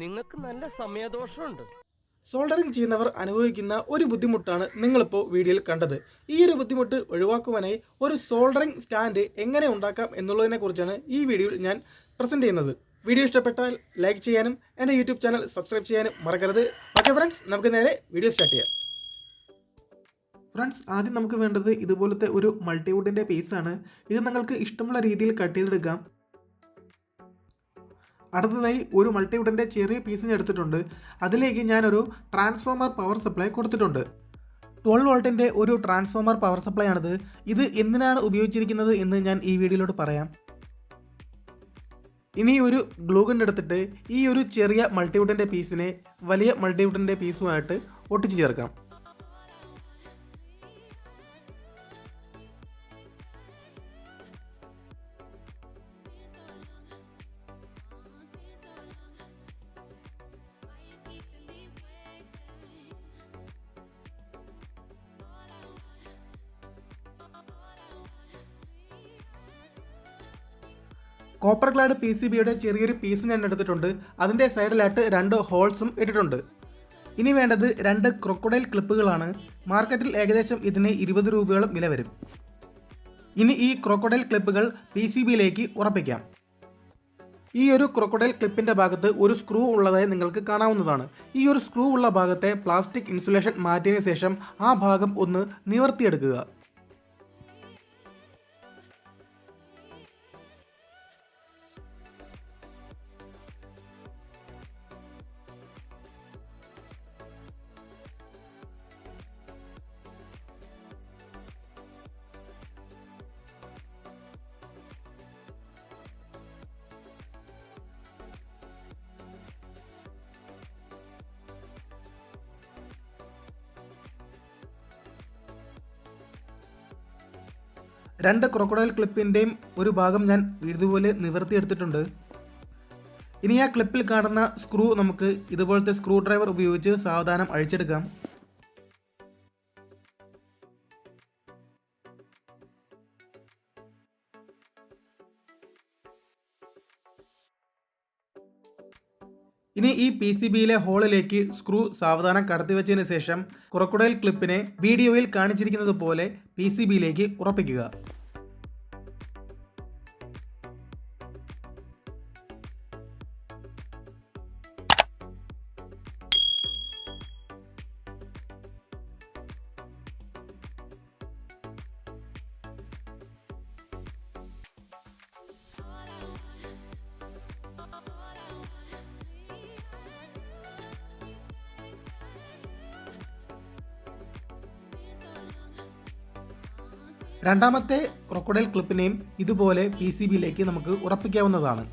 നിങ്ങൾക്ക് നല്ല സമയദോഷമുണ്ട്. സോൾഡറിംഗ് ചെയ്യുന്നവർ അനുഭവിക്കുന്ന ഒരു ബുദ്ധിമുട്ടാണ് നിങ്ങളിപ്പോൾ വീഡിയോയിൽ കണ്ടത്. ഈ ഒരു ബുദ്ധിമുട്ട് ഒഴിവാക്കുവാനായി ഒരു സോൾഡറിംഗ് സ്റ്റാൻഡ് എങ്ങനെ ഉണ്ടാക്കാം എന്നുള്ളതിനെക്കുറിച്ചാണ് ഈ വീഡിയോയിൽ ഞാൻ പ്രസൻറ്റ് ചെയ്യുന്നത്. വീഡിയോ ഇഷ്ടപ്പെട്ടാൽ ലൈക്ക് ചെയ്യാനും എൻ്റെ യൂട്യൂബ് ചാനൽ സബ്സ്ക്രൈബ് ചെയ്യാനും മറക്കരുത്. ഓക്കെ ഫ്രണ്ട്സ്, നമുക്ക് നേരെ വീഡിയോ സ്റ്റാർട്ട് ചെയ്യാം. ഫ്രണ്ട്സ്, ആദ്യം നമുക്ക് വേണ്ടത് ഇതുപോലത്തെ ഒരു മൾട്ടിവുഡിൻ്റെ പീസാണ്. ഇത് നിങ്ങൾക്ക് ഇഷ്ടമുള്ള രീതിയിൽ കട്ട് ചെയ്തെടുക്കാം. അടുത്തതായി ഒരു മൾട്ടിവുഡിൻ്റെ ചെറിയ പീസ് ഞാൻ എടുത്തിട്ടുണ്ട്. അതിലേക്ക് ഞാനൊരു ട്രാൻസ്ഫോമർ പവർ സപ്ലൈ കൊടുത്തിട്ടുണ്ട്. 12 വോൾട്ടിൻ്റെ ഒരു ട്രാൻസ്ഫോമർ പവർ സപ്ലൈ ആണിത്. ഇത് എന്തിനാണ് ഉപയോഗിച്ചിരിക്കുന്നത് എന്ന് ഞാൻ ഈ വീഡിയോയിലോട്ട് പറയാം. ഇനി ഒരു ഗ്ലൂ ഗൺ എടുത്തിട്ട് ഈ ഒരു ചെറിയ മൾട്ടിവുഡിൻ്റെ പീസിനെ വലിയ മൾട്ടിവുഡിൻ്റെ പീസുമായിട്ട് ഒട്ടിച്ച് ചേർക്കാം. കോപ്പർ ക്ലാഡ് PCBയുടെ ചെറിയൊരു പീസ് ഞാൻ എടുത്തിട്ടുണ്ട്. അതിൻ്റെ സൈഡിലായിട്ട് 2 ഹോൾസും ഇട്ടിട്ടുണ്ട്. ഇനി വേണ്ടത് 2 ക്രൊക്കഡൈൽ ക്ലിപ്പുകളാണ്. മാർക്കറ്റിൽ ഏകദേശം ഇതിന് 20 രൂപയോളം വില വരും. ഇനി ഈ ക്രൊക്കഡൈൽ ക്ലിപ്പുകൾ PCBയിലേക്ക് ഉറപ്പിക്കാം. ഈ ഒരു ക്രൊക്കഡൈൽ ക്ലിപ്പിൻ്റെ ഭാഗത്ത് ഒരു സ്ക്രൂ ഉള്ളതായി നിങ്ങൾക്ക് കാണാവുന്നതാണ്. ഈ ഒരു സ്ക്രൂ ഉള്ള ഭാഗത്തെ പ്ലാസ്റ്റിക് ഇൻസുലേഷൻ മാറ്റിയതിനു ശേഷം ആ ഭാഗം ഒന്ന് നിവർത്തിയെടുക്കുക. രണ്ട് ക്രൊക്കഡൈൽ ക്ലിപ്പിൻ്റെയും ഒരു ഭാഗം ഞാൻ ഇതുപോലെ നിവർത്തിയെടുത്തിട്ടുണ്ട്. ഇനി ആ ക്ലിപ്പിൽ കാണുന്ന സ്ക്രൂ നമുക്ക് ഇതുപോലത്തെ സ്ക്രൂ ഡ്രൈവർ ഉപയോഗിച്ച് സാവധാനം അഴിച്ചെടുക്കാം. ഇനി ഈ PCBയിലെ ഹോളിലേക്ക് സ്ക്രൂ സാവധാനം കടത്തി വെച്ചതിന് ശേഷം ക്രൊക്കഡൈൽ ക്ലിപ്പിനെ വീഡിയോയിൽ കാണിച്ചിരിക്കുന്നത് പോലെ PCBയിലേക്ക് ഉറപ്പിക്കുക. രണ്ടാമത്തെ ക്രൊക്കഡൈൽ ക്ലിപ്പിനെയും ഇതുപോലെ PCBയിലേക്ക് നമുക്ക് ഉറപ്പിക്കാവുന്നതാണ്.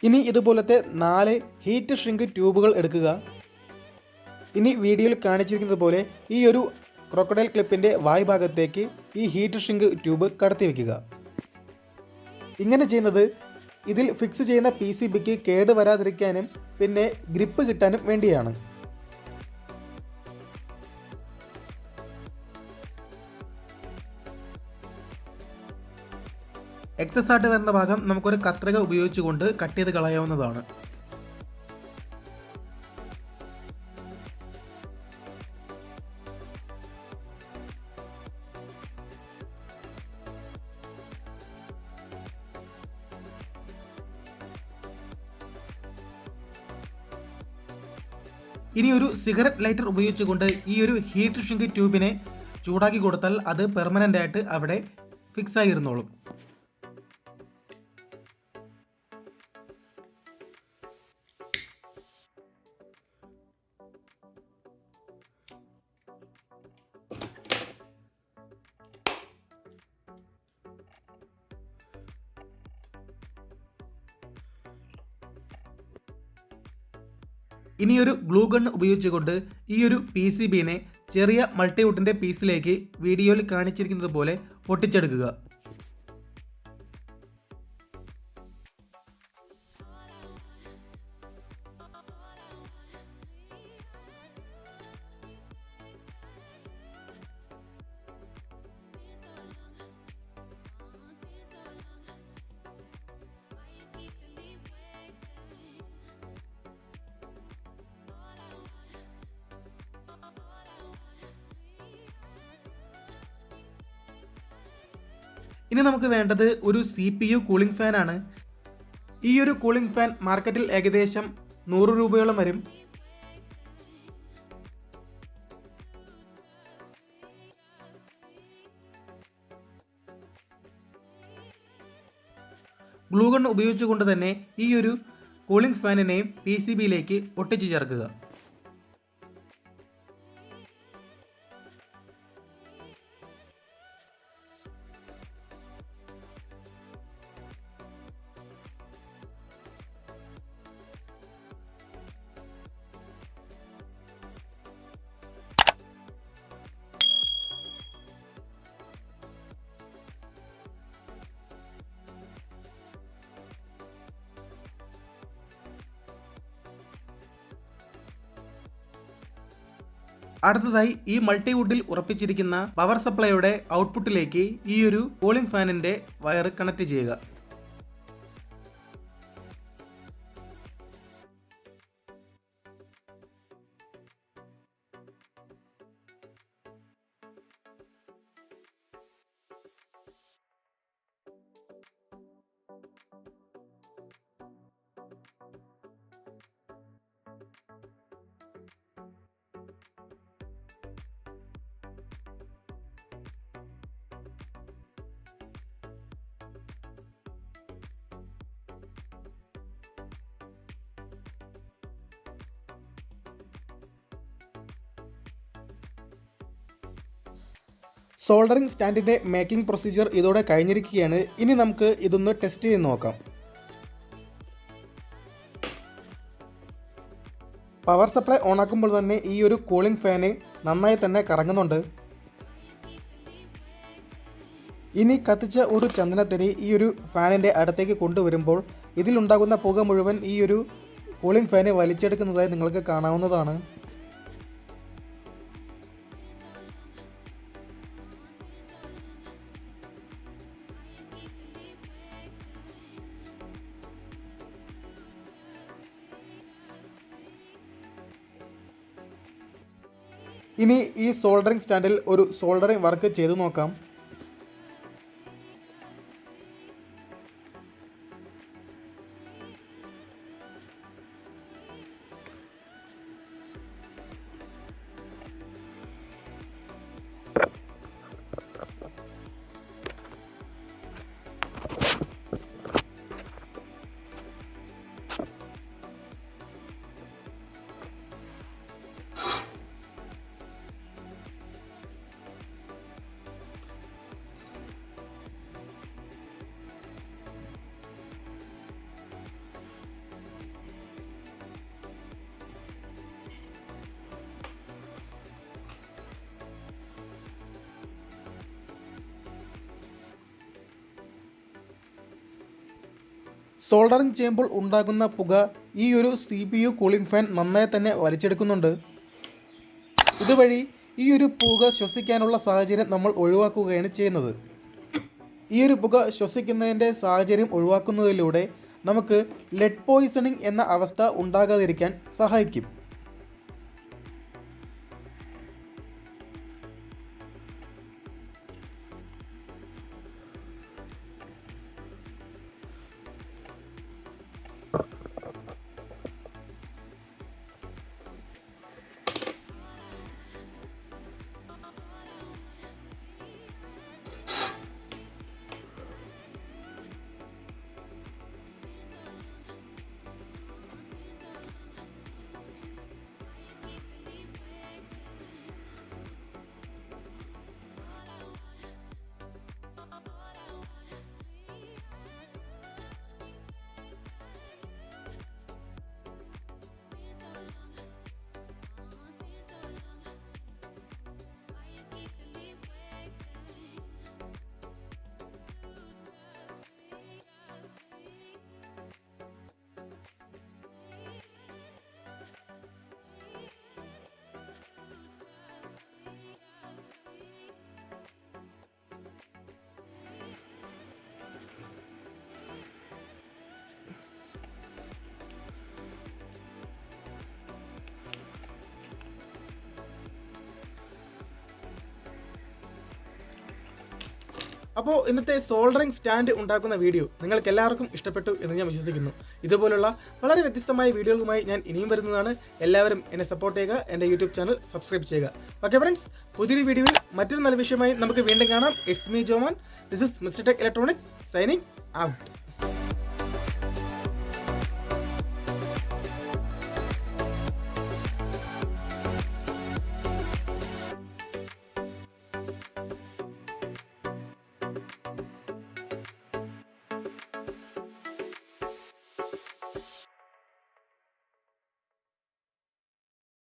ഇനി ഇതുപോലത്തെ 4 ഹീറ്റ് ഷ്രിങ്ക് ട്യൂബുകൾ എടുക്കുക. ഇനി വീഡിയോയിൽ കാണിച്ചിരിക്കുന്നത് പോലെ ഈ ഒരു ക്രൊക്കഡൈൽ ക്ലിപ്പിൻ്റെ വായ്ഭാഗത്തേക്ക് ഈ ഹീറ്റ് ഷ്രിങ്ക് ട്യൂബ് കടത്തി വയ്ക്കുക. ഇങ്ങനെ ചെയ്യുന്നത് ഇതിൽ ഫിക്സ് ചെയ്യുന്ന PCBക്ക് കേട് വരാതിരിക്കാനും പിന്നെ ഗ്രിപ്പ് കിട്ടാനും വേണ്ടിയാണ്. എക്സസ് ആയിട്ട് വരുന്ന ഭാഗം നമുക്കൊരു കത്രിക ഉപയോഗിച്ചുകൊണ്ട് കട്ട് ചെയ്ത് കളയാവുന്നതാണ്. ഇനി ഒരു സിഗരറ്റ് ലൈറ്റർ ഉപയോഗിച്ചുകൊണ്ട് ഈ ഒരു ഹീറ്റ് ഷ്രിങ്ക് ട്യൂബിനെ ചൂടാക്കി കൊടുത്താൽ അത് പെർമനൻ്റ് ആയിട്ട് അവിടെ ഫിക്സ് ആയിരുന്നോളും. ഇനിയൊരു ഗ്ലൂ ഗൺ ഉപയോഗിച്ചുകൊണ്ട് ഈ ഒരു PCBനെ ചെറിയ മൾട്ടിവുഡിൻ്റെ പീസിലേക്ക് വീഡിയോയിൽ കാണിച്ചിരിക്കുന്നത് പോലെ ഒട്ടിച്ചെടുക്കുക. ഇനി നമുക്ക് വേണ്ടത് ഒരു CPU കൂളിംഗ് ഫാനാണ്. ഈ ഒരു കൂളിംഗ് ഫാൻ മാർക്കറ്റിൽ ഏകദേശം 100 രൂപയോളം വരും. ഗ്ലൂ ഗൺ ഉപയോഗിച്ചുകൊണ്ട് തന്നെ ഈ ഒരു കൂളിംഗ് ഫാനിനെ PCBയിലേക്ക് ഒട്ടിച്ചു ചേർക്കുക. അടുത്തതായി ഈ മൾട്ടിവുഡിൽ ഉറപ്പിച്ചിരിക്കുന്ന പവർ സപ്ലൈയുടെ ഔട്ട്പുട്ടിലേക്ക് ഈ ഒരു കൂളിംഗ് ഫാനിന്റെ വയർ കണക്ട് ചെയ്യുക. സോൾഡറിംഗ് സ്റ്റാൻഡിൻ്റെ മേക്കിംഗ് പ്രൊസീജിയർ ഇതോടെ കഴിഞ്ഞിരിക്കുകയാണ്. ഇനി നമുക്ക് ഇതൊന്ന് ടെസ്റ്റ് ചെയ്ത് നോക്കാം. പവർ സപ്ലൈ ഓണാക്കുമ്പോൾ തന്നെ ഈ ഒരു കൂളിംഗ് ഫാന് നന്നായി തന്നെ കറങ്ങുന്നുണ്ട്. ഇനി കത്തിച്ച ഒരു ചന്ദനത്തിരി ഈ ഒരു ഫാനിൻ്റെ അടുത്തേക്ക് കൊണ്ടുവരുമ്പോൾ ഇതിലുണ്ടാകുന്ന പുക മുഴുവൻ ഈ ഒരു കൂളിംഗ് ഫാന് വലിച്ചെടുക്കുന്നതായി നിങ്ങൾക്ക് കാണാവുന്നതാണ്. ഇനി ഈ സോൾഡറിംഗ് സ്റ്റാൻഡിൽ ഒരു സോൾഡറിംഗ് വർക്ക് ചെയ്തു നോക്കാം. സോൾഡറിംഗ് ചെയ്യുമ്പോൾ ഉണ്ടാകുന്ന പുക ഈ ഒരു CPU കൂളിംഗ് ഫാൻ നന്നായി തന്നെ വലിച്ചെടുക്കുന്നുണ്ട്. ഇതുവഴി ഈ ഒരു പുക ശ്വസിക്കാനുള്ള സാഹചര്യം നമ്മൾ ഒഴിവാക്കുകയാണ് ചെയ്യുന്നത്. ഈ ഒരു പുക ശ്വസിക്കുന്നതിൻ്റെ സാഹചര്യം ഒഴിവാക്കുന്നതിലൂടെ നമുക്ക് ലെഡ് പോയിസണിംഗ് എന്ന അവസ്ഥ ഉണ്ടാകാതിരിക്കാൻ സഹായിക്കും. അപ്പോൾ ഇന്നത്തെ സോൾഡറിങ് സ്റ്റാൻഡ് ഉണ്ടാക്കുന്ന വീഡിയോ നിങ്ങൾക്ക് എല്ലാവർക്കും ഇഷ്ടപ്പെട്ടു എന്ന് ഞാൻ വിശ്വസിക്കുന്നു. ഇതുപോലുള്ള വളരെ വ്യത്യസ്തമായ വീഡിയോകളുമായി ഞാൻ ഇനിയും വരുന്നതാണ്. എല്ലാവരും എന്നെ സപ്പോർട്ട് ചെയ്യുക, എൻ്റെ യൂട്യൂബ് ചാനൽ സബ്സ്ക്രൈബ് ചെയ്യുക. ഓക്കെ ഫ്രണ്ട്സ്, പുതിയൊരു വീഡിയോയിൽ മറ്റൊരു നല്ല വിഷയമായി നമുക്ക് വീണ്ടും കാണാം. It's me Jomon. This is mister tech electronics signing out.